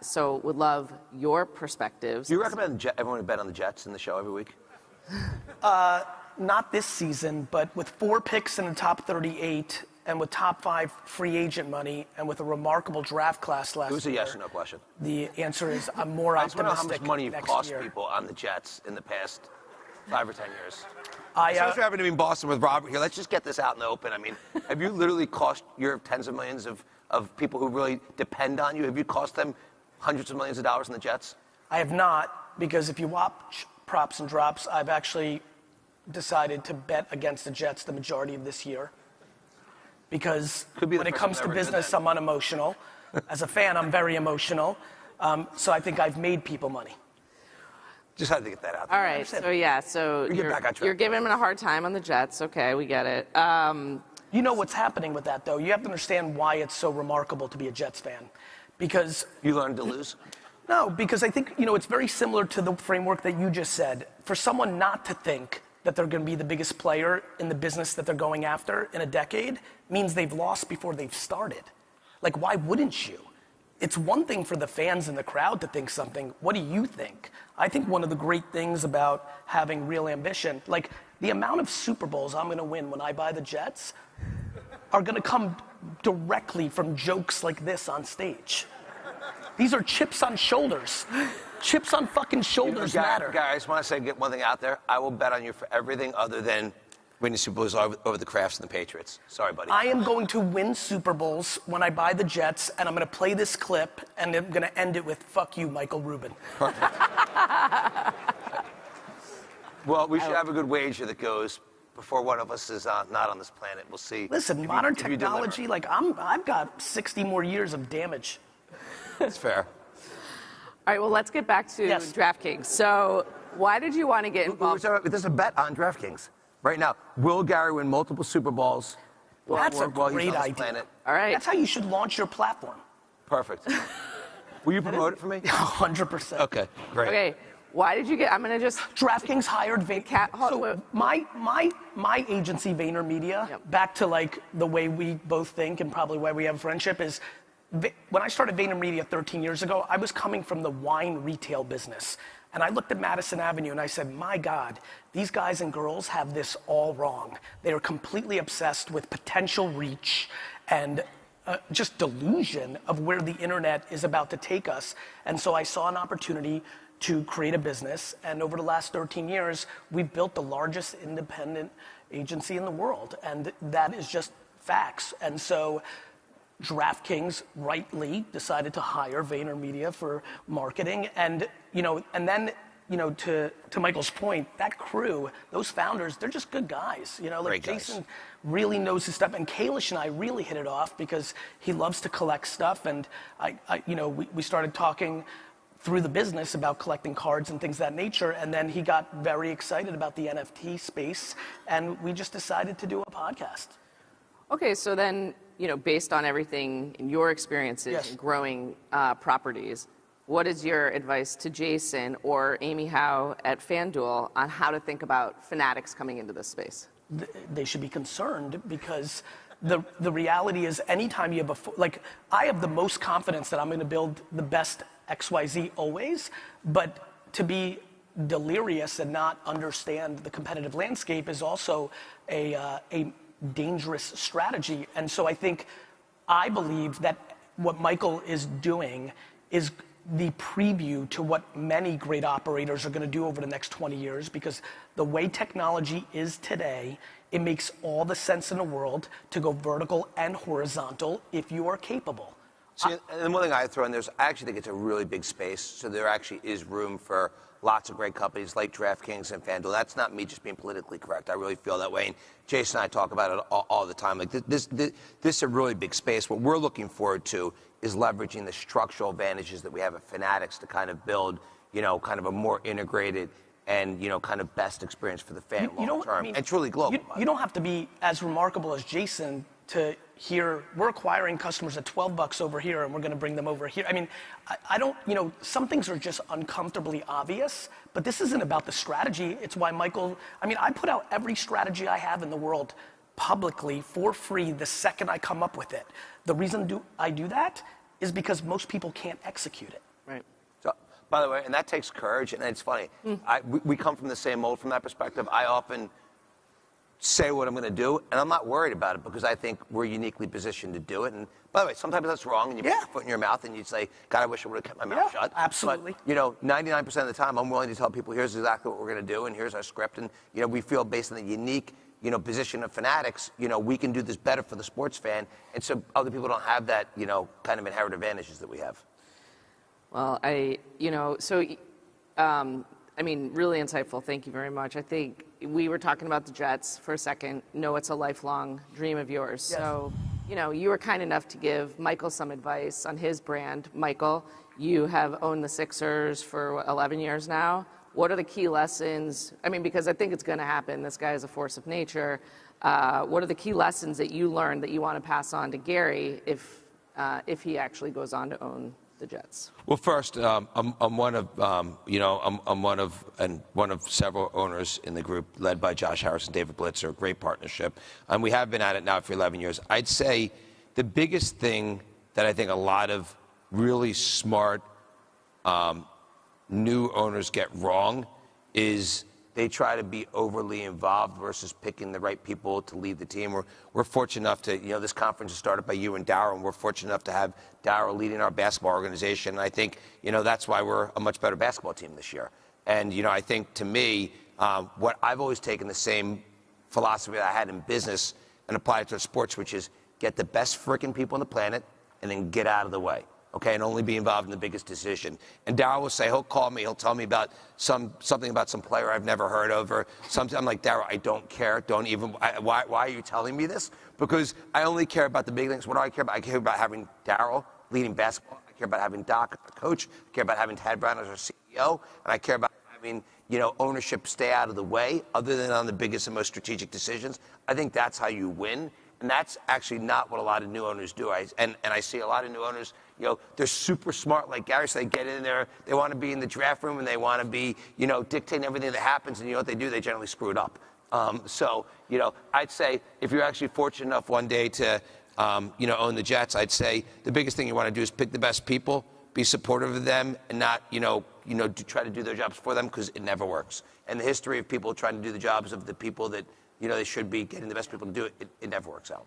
So would love your perspectives. Do you recommend everyone to bet on the Jets in the show every week? Not this season, but with 4 picks in the top 38 and with top 5 free agent money and with a remarkable draft class last year. It was a yes or no question. The answer is I'm more optimistic. I just want to know how much money you've cost year. people on the Jets in the past 5 or 10 years. Especially having to be in Boston with Robert here. Let's just get this out in the open. I mean, have you literally cost your tens of millions of people who really depend on you? Have you cost them hundreds of millions of dollars in the Jets? I have not, because if you watch props and drops, I've actually decided to bet against the Jets the majority of this year. Because when it comes to business, I'm unemotional. As a fan, I'm very emotional. So I think I've made people money. Just had to get that out there. All right, so you're giving him a hard time on the Jets. Okay, we get it. You know what's happening with that, though. You have to understand why it's so remarkable to be a Jets fan. Because... You learned to lose? No, because I think, it's very similar to the framework that you just said. For someone not to think that they're going to be the biggest player in the business that they're going after in a decade means they've lost before they've started. Like, why wouldn't you? It's one thing for the fans in the crowd to think something. What do you think? I think one of the great things about having real ambition, like the amount of Super Bowls I'm going to win when I buy the Jets are going to come directly from jokes like this on stage. These are chips on shoulders. Chips on fucking shoulders matter. Gary, I just want to say, get one thing out there. I will bet on you for everything other than winning Super Bowls over the Crafts and the Patriots. Sorry, buddy. I am going to win Super Bowls when I buy the Jets, and I'm going to play this clip, and I'm going to end it with, fuck you, Michael Rubin. Perfect. Well, we should have a good wager that goes before one of us is not on this planet. We'll see. Listen, modern technology, like I've got 60 more years of damage. That's fair. All right, well, let's get back to DraftKings. So why did you want to get involved? There's a bet on DraftKings right now. Will Gary win multiple Super Bowls? That's a while he's great on this idea. planet? All right. That's how you should launch your platform. Perfect. Will you promote it for me? 100%. Okay, great. Okay, why did you get, I'm going to just. DraftKings hired so my agency, VaynerMedia, back to like the way we both think and probably why we have a friendship is, when I started VaynerMedia 13 years ago, I was coming from the wine retail business. And I looked at Madison Avenue and I said, my God, these guys and girls have this all wrong. They are completely obsessed with potential reach and just delusion of where the internet is about to take us. And so I saw an opportunity to create a business. And over the last 13 years, we've built the largest independent agency in the world. And that is just facts. And so DraftKings rightly decided to hire VaynerMedia for marketing, and then to Michael's point, that crew, those founders, they're just good guys. Like Jason really knows his stuff, and Kalish and I really hit it off because he loves to collect stuff, and we started talking through the business about collecting cards and things of that nature, and then he got very excited about the NFT space, and we just decided to do a podcast. Okay, so then, based on everything in your experiences in growing properties, what is your advice to Jason or Amy Howe at FanDuel on how to think about Fanatics coming into this space? They should be concerned because the reality is anytime you have I have the most confidence that I'm going to build the best XYZ always, but to be delirious and not understand the competitive landscape is also a dangerous strategy. And so I believe that what Michael is doing is the preview to what many great operators are going to do over the next 20 years, because the way technology is today, it makes all the sense in the world to go vertical and horizontal if you are capable. See, and one thing I throw in there is I actually think it's a really big space, so there actually is room for lots of great companies like DraftKings and FanDuel. That's not me just being politically correct. I really feel that way. And Jason and I talk about it all the time. Like this is a really big space. What we're looking forward to is leveraging the structural advantages that we have at Fanatics to kind of build, kind of a more integrated and, kind of best experience for the fan long term and truly global. You don't have to be as remarkable as Jason to hear we're acquiring customers at $12 over here and we're going to bring them over here. I mean, I don't, some things are just uncomfortably obvious, but this isn't about the strategy. It's why I put out every strategy I have in the world publicly for free the second I come up with it. The reason I do that is because most people can't execute it. Right. So, by the way, and that takes courage, and it's funny. We come from the same mold from that perspective. I often say what I'm going to do, and I'm not worried about it because I think we're uniquely positioned to do it. And by the way, sometimes that's wrong, and you put your foot in your mouth, and you say, God, I wish I would have kept my mouth shut. Absolutely. But, 99% of the time, I'm willing to tell people, here's exactly what we're going to do, and here's our script. And, we feel based on the unique, position of Fanatics, we can do this better for the sports fan. And so other people don't have that, kind of inherent advantages that we have. Well, really insightful. Thank you very much. I think we were talking about the Jets for a second. It's a lifelong dream of yours. Yes. So, you were kind enough to give Michael some advice on his brand. Michael, you have owned the Sixers for 11 years now. What are the key lessons? Because I think it's going to happen. This guy is a force of nature. What are the key lessons that you learned that you want to pass on to Gary if he actually goes on to own the Jets? Well, first, I'm one of one of several owners in the group, led by Josh Harris and David Blitzer, a great partnership, and we have been at it now for 11 years. I'd say the biggest thing that I think a lot of really smart new owners get wrong is they try to be overly involved versus picking the right people to lead the team. We're fortunate enough to, this conference is started by you and Darryl, and we're fortunate enough to have Darryl leading our basketball organization. And I think, that's why we're a much better basketball team this year. And, I think to me, what I've always taken the same philosophy that I had in business and applied it to sports, which is get the best freaking people on the planet and then get out of the way. Okay, and only be involved in the biggest decision. And Darryl will say, he'll call me, he'll tell me about something about some player I've never heard of, or something. I'm like, Darryl, I don't care. Why are you telling me this? Because I only care about the big things. What do I care about? I care about having Darryl leading basketball. I care about having Doc as a coach. I care about having Tad Brown as our CEO. And I care about having, ownership stay out of the way, other than on the biggest and most strategic decisions. I think that's how you win. And that's actually not what a lot of new owners do. And I see a lot of new owners, they're super smart, like Gary said, they get in there, they want to be in the draft room, and they want to be, dictating everything that happens, and what they do? They generally screw it up. So, I'd say if you're actually fortunate enough one day to, own the Jets, I'd say the biggest thing you want to do is pick the best people, be supportive of them, and not, try to do their jobs for them, because it never works. And the history of people trying to do the jobs of the people that, they should be getting the best people to do it, it never works out.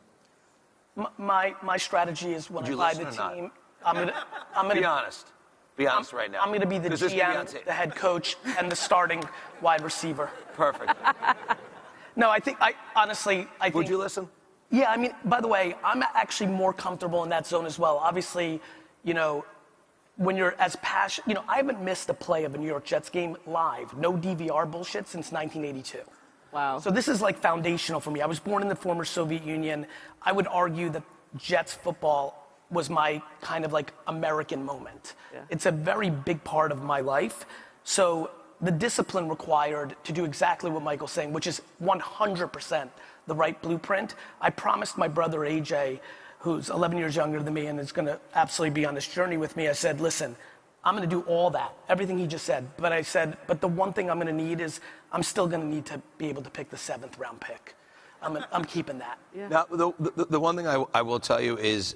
My strategy is when I buy the team, I'm gonna be honest. Be honest right now. I'm going to be the GM, the head coach, and the starting wide receiver. Perfect. No, I honestly think. Would you listen? Yeah, by the way, I'm actually more comfortable in that zone as well. Obviously, when you're as passionate, I haven't missed a play of a New York Jets game live, no DVR bullshit since 1982. Wow. So this is like foundational for me. I was born in the former Soviet Union. I would argue that Jets football was my kind of like American moment. Yeah. It's a very big part of my life. So the discipline required to do exactly what Michael's saying, which is 100% the right blueprint. I promised my brother AJ, who's 11 years younger than me and is going to absolutely be on this journey with me, I said, listen, I'm going to do all that, everything he just said. But I said, but the one thing I'm going to need is I'm still going to need to be able to pick the 7th round pick. I'm keeping that. Yeah. Now, the one thing I will tell you is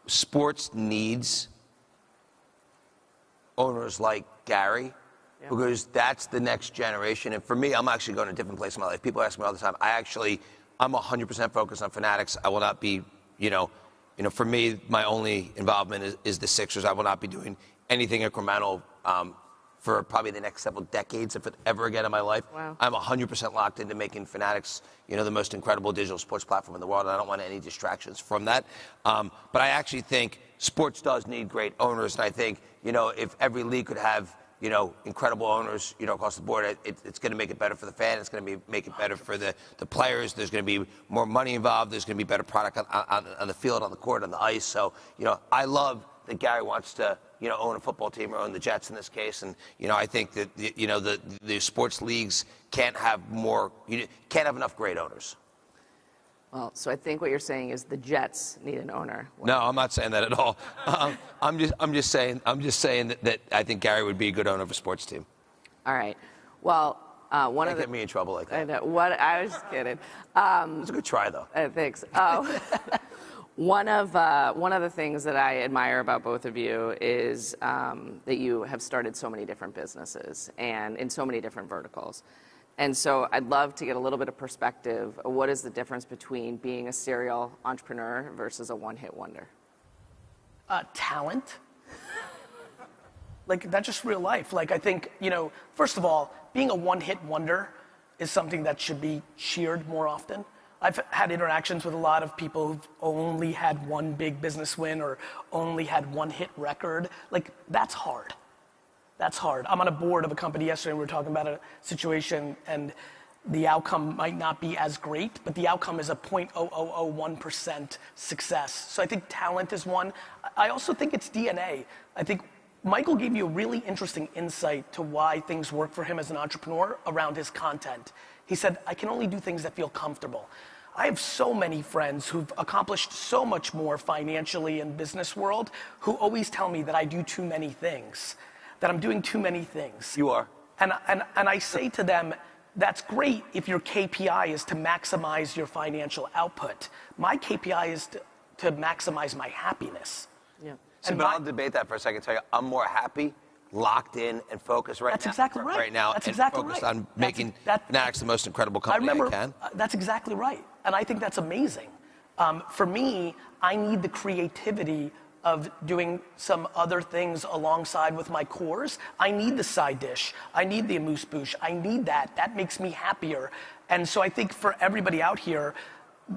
sports needs owners like Gary, because that's the next generation. And for me, I'm actually going to a different place in my life. People ask me all the time. I'm 100% focused on Fanatics. I will not be, for me, my only involvement is the Sixers. I will not be doing anything incremental for probably the next several decades, if it ever again in my life. Wow. I'm 100% locked into making Fanatics, the most incredible digital sports platform in the world, and I don't want any distractions from that. But I actually think sports does need great owners, and I think, if every league could have, incredible owners, across the board, it's going to make it better for the fan. It's going to make it better for the players. There's going to be more money involved. There's going to be better product on the field, on the court, on the ice. So, I love that Gary wants to, own a football team or own the Jets in this case. And, I think that, the sports leagues can't have enough great owners. Well, so I think what you're saying is the Jets need an owner. No, I'm not saying that at all. I'm just saying that I think Gary would be a good owner of a sports team. All right. Well, one of the. Get me in trouble like that. I know. I was just kidding. It's a good try, though. Thanks. One of the things that I admire about both of you is that you have started so many different businesses and in so many different verticals. And so I'd love to get a little bit of perspective. What is the difference between being a serial entrepreneur versus a one-hit wonder? Talent. Like, that's just real life. Like, I think, first of all, being a one-hit wonder is something that should be cheered more often. I've had interactions with a lot of people who've only had one big business win or only had one hit record. Like, that's hard. That's hard. I'm on a board of a company yesterday, and we were talking about a situation, and the outcome might not be as great, but the outcome is a 0.0001% success. So I think talent is one. I also think it's DNA. I think Michael gave you a really interesting insight to why things work for him as an entrepreneur around his content. He said, I can only do things that feel comfortable. I have so many friends who've accomplished so much more financially in business world who always tell me that I do too many things, that I'm doing too many things. You are. And I say to them, that's great if your KPI is to maximize your financial output. My KPI is to maximize my happiness. Yeah. So, but I'll debate that for a second. Tell you, I'm more happy, locked in, and focused That's exactly right. Right now, that's and exactly focused right. on making Fanatics the most incredible company I can. That's exactly right. And I think that's amazing. For me, I need the creativity of doing some other things alongside with my cores. I need the side dish. I need the amuse-bouche. I need that. That makes me happier. And so I think for everybody out here,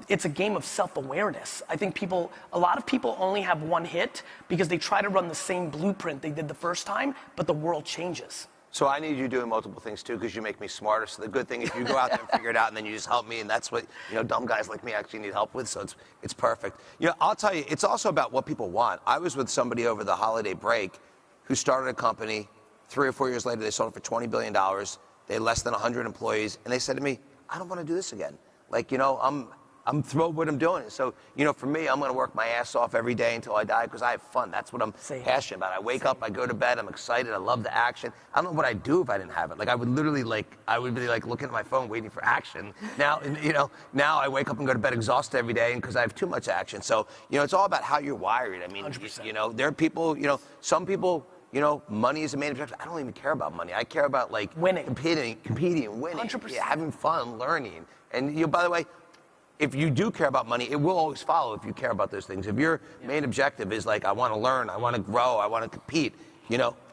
it's a game of self-awareness. I think a lot of people only have one hit because they try to run the same blueprint they did the first time, but the world changes. So I need you doing multiple things too, because you make me smarter. So the good thing is you go out there and figure it out, and then you just help me, and that's what dumb guys like me actually need help with. So it's perfect. I'll tell you, it's also about what people want. I was with somebody over the holiday break who started a company. 3 or 4 years later, they sold it for $20 billion. They had less than 100 employees, and they said to me, "I don't want to do this again. I'm thrilled with what I'm doing." So, for me, I'm going to work my ass off every day until I die because I have fun. That's what I'm passionate about. I wake up, I go to bed, I'm excited, I love the action. I don't know what I'd do if I didn't have it. I would literally be looking at my phone waiting for action. Now, now I wake up and go to bed exhausted every day because I have too much action. So, it's all about how you're wired. I mean, 100%. There are people, some people, money is a main objective. I don't even care about money. I care about winning, competing, winning, 100%. having fun, learning. And by the way, if you do care about money, it will always follow if you care about those things. If your main objective is I want to learn, I want to grow, I want to compete,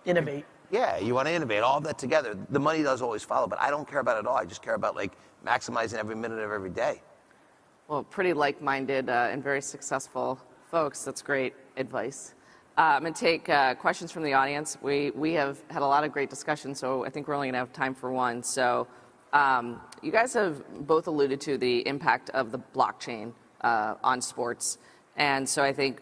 Innovate. Yeah, you want to innovate, all of that together. The money does always follow, but I don't care about it at all. I just care about maximizing every minute of every day. Well, pretty like-minded and very successful folks. That's great advice. I'm going to take questions from the audience. We have had a lot of great discussions, so I think we're only going to have time for one. So you guys have both alluded to the impact of the blockchain on sports. And so I think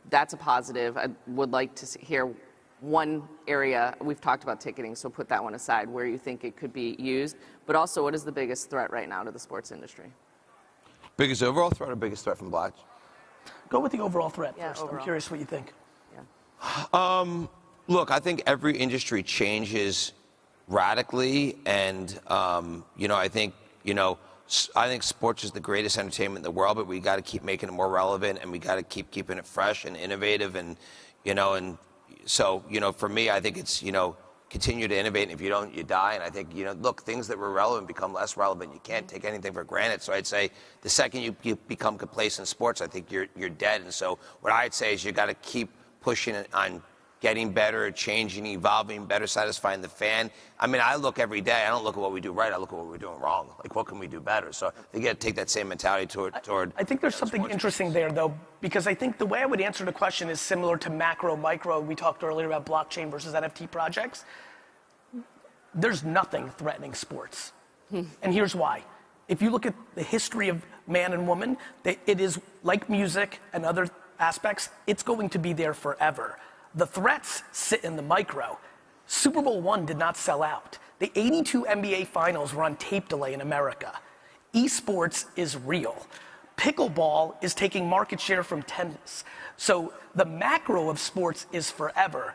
that's a positive. I would like to hear one area. We've talked about ticketing, so put that one aside, where you think it could be used. But also, what is the biggest threat right now to the sports industry? Biggest overall threat or biggest threat from blockchain? Go with the overall threat first. Overall. I'm curious what you think. Yeah. Look, I think every industry changes radically, and I think sports is the greatest entertainment in the world, but we got to keep making it more relevant, and we got to keep keeping it fresh and innovative, and so for me, I think it's continue to innovate, and if you don't, you die. And I think look, things that were relevant become less relevant. You can't take anything for granted. So I'd say the second you become complacent in sports, I think you're dead. And so what I'd say is you got to keep pushing it on getting better, changing, evolving, better satisfying the fan. I mean, I look every day. I don't look at what we do right. I look at what we're doing wrong. What can we do better? So you got to take that same mentality toward. I think there's something interesting there, though, because I think the way I would answer the question is similar to macro, micro. We talked earlier about blockchain versus NFT projects. There's nothing threatening sports. And here's why. If you look at the history of man and woman, it is like music and other aspects, it's going to be there forever. The threats sit in the micro. Super Bowl I did not sell out. The 82 NBA finals were on tape delay in America. Esports is real. Pickleball is taking market share from tennis. So the macro of sports is forever.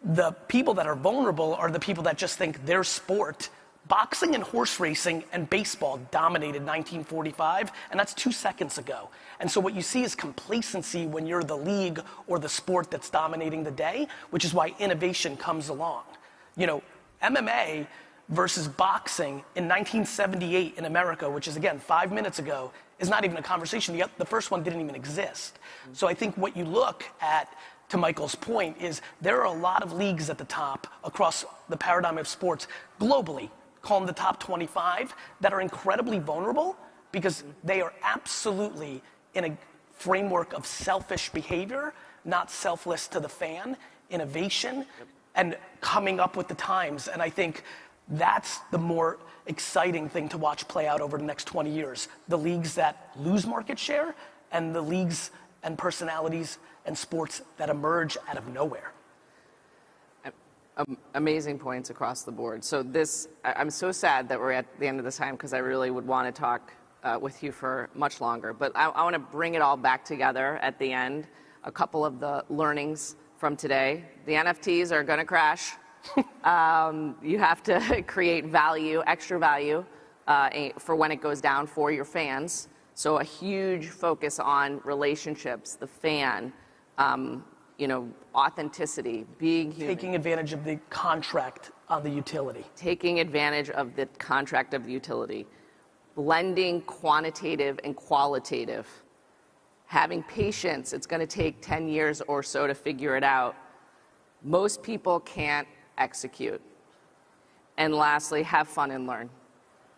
The people that are vulnerable are the people that just think their sport. Boxing and horse racing and baseball dominated 1945, and that's 2 seconds ago. And so what you see is complacency when you're the league or the sport that's dominating the day, which is why innovation comes along. MMA versus boxing in 1978 in America, which is, again, 5 minutes ago, is not even a conversation. The first one didn't even exist. So I think what you look at, to Michael's point, is there are a lot of leagues at the top across the paradigm of sports globally, call them the top 25, that are incredibly vulnerable because they are absolutely in a framework of selfish behavior, not selfless to the fan, innovation, and coming up with the times. And I think that's the more exciting thing to watch play out over the next 20 years. The leagues that lose market share and the leagues and personalities and sports that emerge out of nowhere. Amazing points across the board. So I'm so sad that we're at the end of this time because I really would want to talk with you for much longer. But I want to bring it all back together at the end. A couple of the learnings from today. The NFTs are going to crash. You have to create value, extra value, for when it goes down for your fans. So a huge focus on relationships, the fan, authenticity, being human. Taking advantage of the contract on the utility. Taking advantage of the contract of utility. Blending quantitative and qualitative. Having patience. It's going to take 10 years or so to figure it out. Most people can't execute. And lastly, have fun and learn.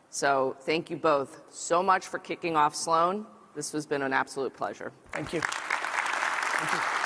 So thank you both so much for kicking off Sloan. This has been an absolute pleasure. Thank you. Thank you.